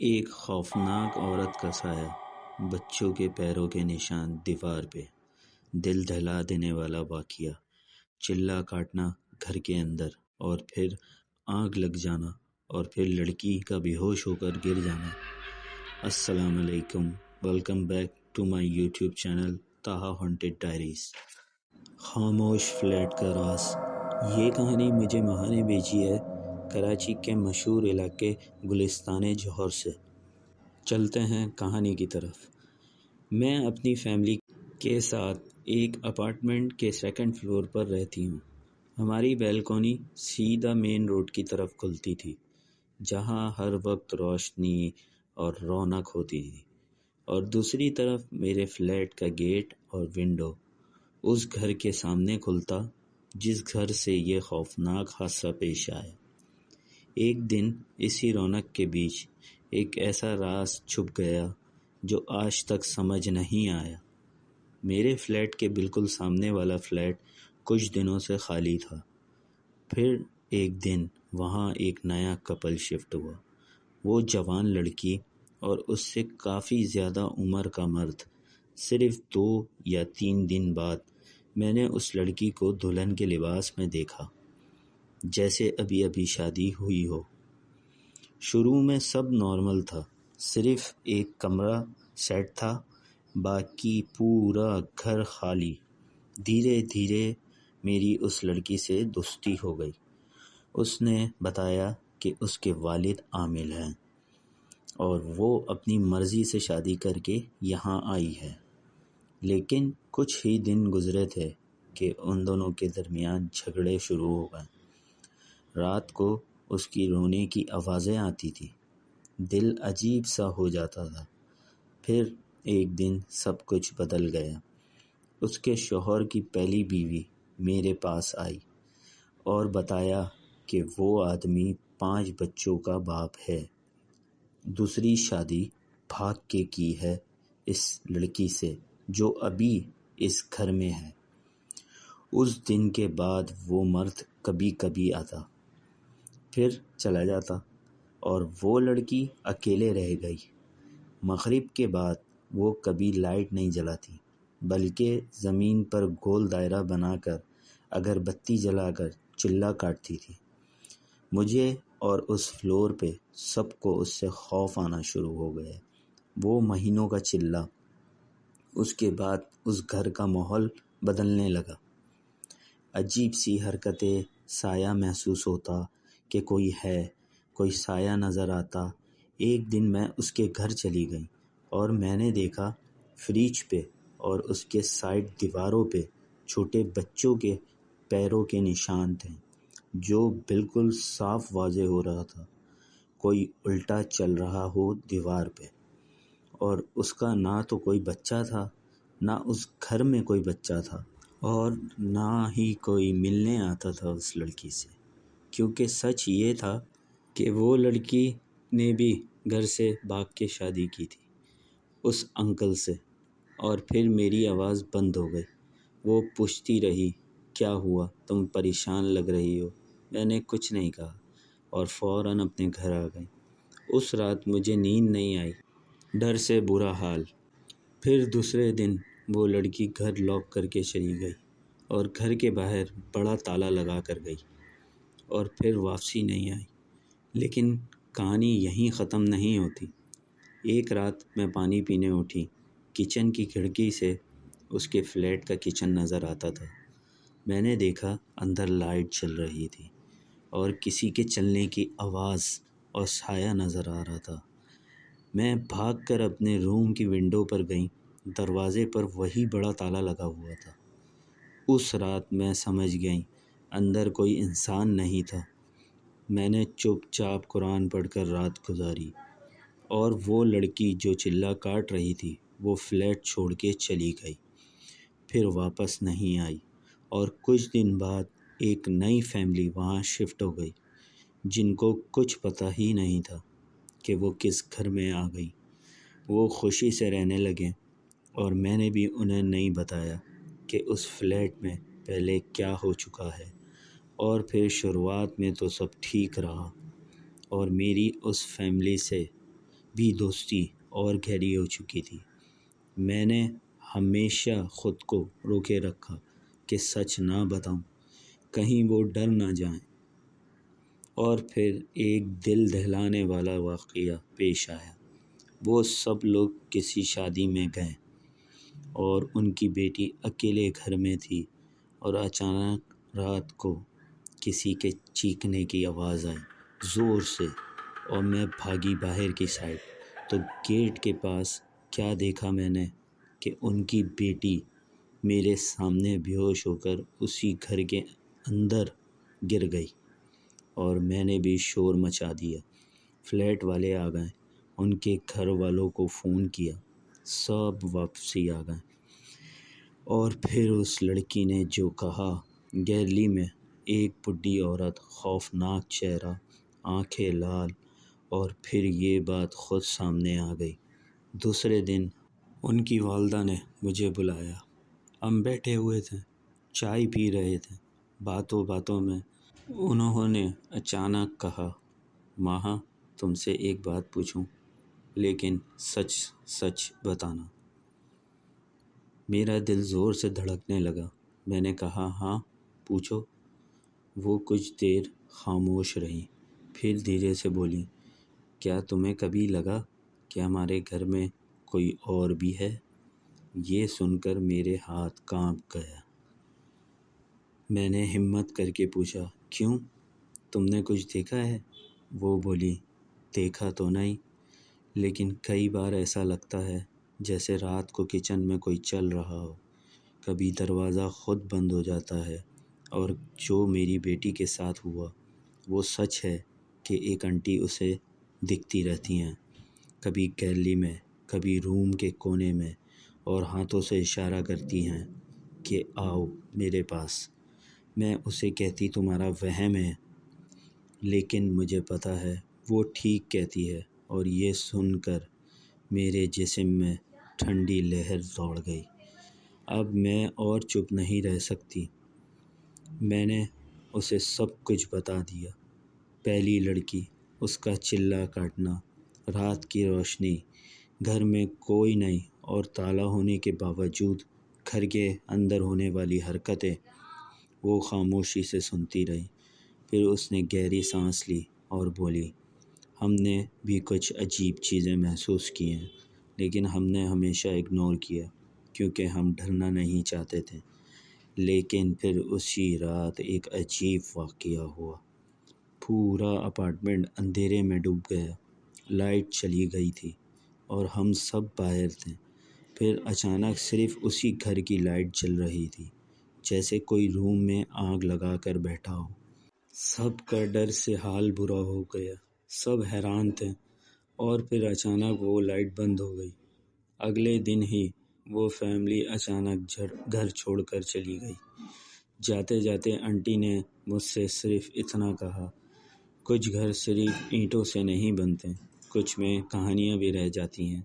ایک خوفناک عورت کا سایہ، بچوں کے پیروں کے نشان دیوار پہ، دل دہلا دینے والا واقعہ، چلہ کاٹنا گھر کے اندر، اور پھر آگ لگ جانا، اور پھر لڑکی کا بے ہوش ہو کر گر جانا۔ السلام علیکم، welcome back to my YouTube channel Taha haunted diaries. خاموش فلیٹ کا راز۔ یہ کہانی مجھے ماہا نے بھیجی ہے کراچی کے مشہور علاقے گلستان جوہر سے۔ چلتے ہیں کہانی کی طرف۔ میں اپنی فیملی کے ساتھ ایک اپارٹمنٹ کے سیکنڈ فلور پر رہتی ہوں۔ ہماری بیلکونی سیدھا مین روڈ کی طرف کھلتی تھی، جہاں ہر وقت روشنی اور رونق ہوتی تھی، اور دوسری طرف میرے فلیٹ کا گیٹ اور ونڈو اس گھر کے سامنے کھلتا جس گھر سے یہ خوفناک حادثہ پیش آیا۔ ایک دن اسی رونق کے بیچ ایک ایسا راز چھپ گیا جو آج تک سمجھ نہیں آیا۔ میرے فلیٹ کے بالکل سامنے والا فلیٹ کچھ دنوں سے خالی تھا۔ پھر ایک دن وہاں ایک نیا کپل شفٹ ہوا۔ وہ جوان لڑکی اور اس سے کافی زیادہ عمر کا مرد۔ صرف 2 یا 3 دن بعد میں نے اس لڑکی کو دلہن کے لباس میں دیکھا، جیسے ابھی ابھی شادی ہوئی ہو۔ شروع میں سب نارمل تھا، صرف ایک کمرہ سیٹ تھا، باقی پورا گھر خالی۔ دھیرے دھیرے میری اس لڑکی سے دوستی ہو گئی۔ اس نے بتایا کہ اس کے والد عامل ہیں اور وہ اپنی مرضی سے شادی کر کے یہاں آئی ہے۔ لیکن کچھ ہی دن گزرے تھے کہ ان دونوں کے درمیان جھگڑے شروع ہو گئے۔ رات کو اس کی رونے کی آوازیں آتی تھی، دل عجیب سا ہو جاتا تھا۔ پھر ایک دن سب کچھ بدل گیا۔ اس کے شوہر کی پہلی بیوی میرے پاس آئی اور بتایا کہ وہ آدمی 5 بچوں کا باپ ہے، دوسری شادی بھاگ کے کی ہے اس لڑکی سے جو ابھی اس گھر میں ہے۔ اس دن کے بعد وہ مرد کبھی کبھی آتا، پھر چلا جاتا، اور وہ لڑکی اکیلے رہ گئی۔ مغرب کے بعد وہ کبھی لائٹ نہیں جلاتی، بلکہ زمین پر گول دائرہ بنا کر اگر بتی جلا کر چلہ کاٹتی تھی۔ مجھے اور اس فلور پہ سب کو اس سے خوف آنا شروع ہو گیا۔ وہ مہینوں کا چلہ، اس کے بعد اس گھر کا ماحول بدلنے لگا۔ عجیب سی حرکتیں، سایہ محسوس ہوتا کہ کوئی ہے، کوئی سایہ نظر آتا۔ ایک دن میں اس کے گھر چلی گئی اور میں نے دیکھا فریج پہ اور اس کے سائڈ دیواروں پہ چھوٹے بچوں کے پیروں کے نشان تھے، جو بالکل صاف واضح ہو رہا تھا کوئی الٹا چل رہا ہو دیوار پہ۔ اور اس کا نہ تو کوئی بچہ تھا، نہ اس گھر میں کوئی بچہ تھا، اور نہ ہی کوئی ملنے آتا تھا اس لڑکی سے، کیونکہ سچ یہ تھا کہ وہ لڑکی نے بھی گھر سے بھاگ کے شادی کی تھی اس انکل سے۔ اور پھر میری آواز بند ہو گئی۔ وہ پوچھتی رہی، کیا ہوا، تم پریشان لگ رہی ہو؟ میں نے کچھ نہیں کہا اور فوراً اپنے گھر آ گئی۔ اس رات مجھے نیند نہیں آئی، ڈر سے برا حال۔ پھر دوسرے دن وہ لڑکی گھر لاک کر کے چلی گئی اور گھر کے باہر بڑا تالا لگا کر گئی، اور پھر واپسی نہیں آئی۔ لیکن کہانی یہیں ختم نہیں ہوتی۔ ایک رات میں پانی پینے اٹھی، کچن کی کھڑکی سے اس کے فلیٹ کا کچن نظر آتا تھا۔ میں نے دیکھا اندر لائٹ چل رہی تھی اور کسی کے چلنے کی آواز اور سایہ نظر آ رہا تھا۔ میں بھاگ کر اپنے روم کی ونڈو پر گئی، دروازے پر وہی بڑا تالا لگا ہوا تھا۔ اس رات میں سمجھ گئی اندر کوئی انسان نہیں تھا۔ میں نے چپ چاپ قرآن پڑھ کر رات گزاری، اور وہ لڑکی جو چلہ کاٹ رہی تھی وہ فلیٹ چھوڑ کے چلی گئی، پھر واپس نہیں آئی۔ اور کچھ دن بعد ایک نئی فیملی وہاں شفٹ ہو گئی، جن کو کچھ پتہ ہی نہیں تھا کہ وہ کس گھر میں آ گئی۔ وہ خوشی سے رہنے لگے، اور میں نے بھی انہیں نہیں بتایا کہ اس فلیٹ میں پہلے کیا ہو چکا ہے۔ اور پھر شروعات میں تو سب ٹھیک رہا، اور میری اس فیملی سے بھی دوستی اور گہری ہو چکی تھی۔ میں نے ہمیشہ خود کو روکے رکھا کہ سچ نہ بتاؤں، کہیں وہ ڈر نہ جائیں۔ اور پھر ایک دل دہلانے والا واقعہ پیش آیا۔ وہ سب لوگ کسی شادی میں گئے اور ان کی بیٹی اکیلے گھر میں تھی، اور اچانک رات کو کسی کے چیخنے کی آواز آئی زور سے، اور میں بھاگی باہر کی سائڈ۔ تو گیٹ کے پاس کیا دیکھا میں نے کہ ان کی بیٹی میرے سامنے بے ہوش ہو کر اسی گھر کے اندر گر گئی، اور میں نے بھی شور مچا دیا۔ فلیٹ والے آ گئے، ان کے گھر والوں کو فون کیا، سب واپسی آ گئے۔ اور پھر اس لڑکی نے جو کہا، گیلری میں ایک بڈھی عورت، خوفناک چہرہ، آنکھیں لال، اور پھر یہ بات خود سامنے آ گئی۔ دوسرے دن ان کی والدہ نے مجھے بلایا۔ ہم بیٹھے ہوئے تھے، چائے پی رہے تھے۔ باتوں باتوں میں انہوں نے اچانک کہا، ماہا تم سے ایک بات پوچھوں، لیکن سچ سچ بتانا۔ میرا دل زور سے دھڑکنے لگا۔ میں نے کہا، ہاں پوچھو۔ وہ کچھ دیر خاموش رہیں، پھر دھیرے سے بولی، کیا تمہیں کبھی لگا کہ ہمارے گھر میں کوئی اور بھی ہے؟ یہ سن کر میرے ہاتھ کانپ گیا۔ میں نے ہمت کر کے پوچھا، کیوں؟ تم نے کچھ دیکھا ہے؟ وہ بولی، دیکھا تو نہیں، لیکن کئی بار ایسا لگتا ہے جیسے رات کو کچن میں کوئی چل رہا ہو۔ کبھی دروازہ خود بند ہو جاتا ہے، اور جو میری بیٹی کے ساتھ ہوا وہ سچ ہے کہ ایک آنٹی اسے دکھتی رہتی ہیں، کبھی گیلری میں، کبھی روم کے کونے میں، اور ہاتھوں سے اشارہ کرتی ہیں کہ آؤ میرے پاس۔ میں اسے کہتی تمہارا وہم ہے، لیکن مجھے پتہ ہے وہ ٹھیک کہتی ہے، اور یہ سن کر میرے جسم میں ٹھنڈی لہر دوڑ گئی۔ اب میں اور چپ نہیں رہ سکتی۔ میں نے اسے سب کچھ بتا دیا۔ پہلی لڑکی، اس کا چلہ کاٹنا، رات کی روشنی، گھر میں کوئی نہیں اور تالا ہونے کے باوجود گھر کے اندر ہونے والی حرکتیں۔ وہ خاموشی سے سنتی رہی، پھر اس نے گہری سانس لی اور بولی، ہم نے بھی کچھ عجیب چیزیں محسوس کی ہیں، لیکن ہم نے ہمیشہ اگنور کیا کیونکہ ہم ڈرنا نہیں چاہتے تھے۔ لیکن پھر اسی رات ایک عجیب واقعہ ہوا۔ پورا اپارٹمنٹ اندھیرے میں ڈوب گیا، لائٹ چلی گئی تھی اور ہم سب باہر تھے۔ پھر اچانک صرف اسی گھر کی لائٹ جل رہی تھی، جیسے کوئی روم میں آگ لگا کر بیٹھا ہو۔ سب کا ڈر سے حال برا ہو گیا، سب حیران تھے، اور پھر اچانک وہ لائٹ بند ہو گئی۔ اگلے دن ہی وہ فیملی اچانک گھر چھوڑ کر چلی گئی۔ جاتے جاتے آنٹی نے مجھ سے صرف اتنا کہا، کچھ گھر صرف اینٹوں سے نہیں بنتے، کچھ میں کہانیاں بھی رہ جاتی ہیں۔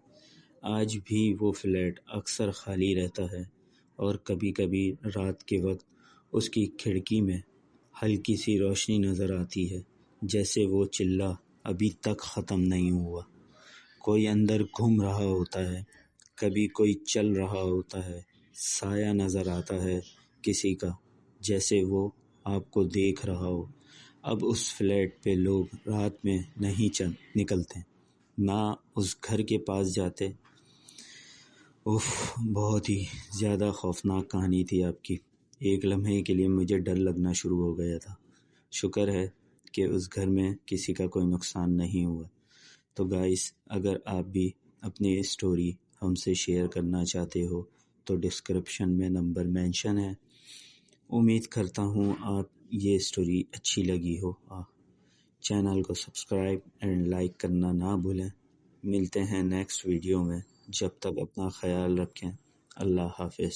آج بھی وہ فلیٹ اکثر خالی رہتا ہے، اور کبھی کبھی رات کے وقت اس کی کھڑکی میں ہلکی سی روشنی نظر آتی ہے، جیسے وہ چلہ ابھی تک ختم نہیں ہوا۔ کوئی اندر گھوم رہا ہوتا ہے، کبھی کوئی چل رہا ہوتا ہے، سایہ نظر آتا ہے کسی کا، جیسے وہ آپ کو دیکھ رہا ہو۔ اب اس فلیٹ پہ لوگ رات میں نہیں نکلتے، نہ اس گھر کے پاس جاتے۔ بہت ہی زیادہ خوفناک کہانی تھی آپ کی۔ ایک لمحے کے لیے مجھے ڈر لگنا شروع ہو گیا تھا۔ شکر ہے کہ اس گھر میں کسی کا کوئی نقصان نہیں ہوا۔ تو گائس، اگر آپ بھی اپنی اسٹوری ہم سے شیئر کرنا چاہتے ہو تو ڈسکرپشن میں نمبر مینشن ہے۔ امید کرتا ہوں آپ یہ اسٹوری اچھی لگی ہو۔ چینل کو سبسکرائب اینڈ لائک کرنا نہ بھولیں۔ ملتے ہیں نیکسٹ ویڈیو میں، جب تک اپنا خیال رکھیں۔ اللہ حافظ۔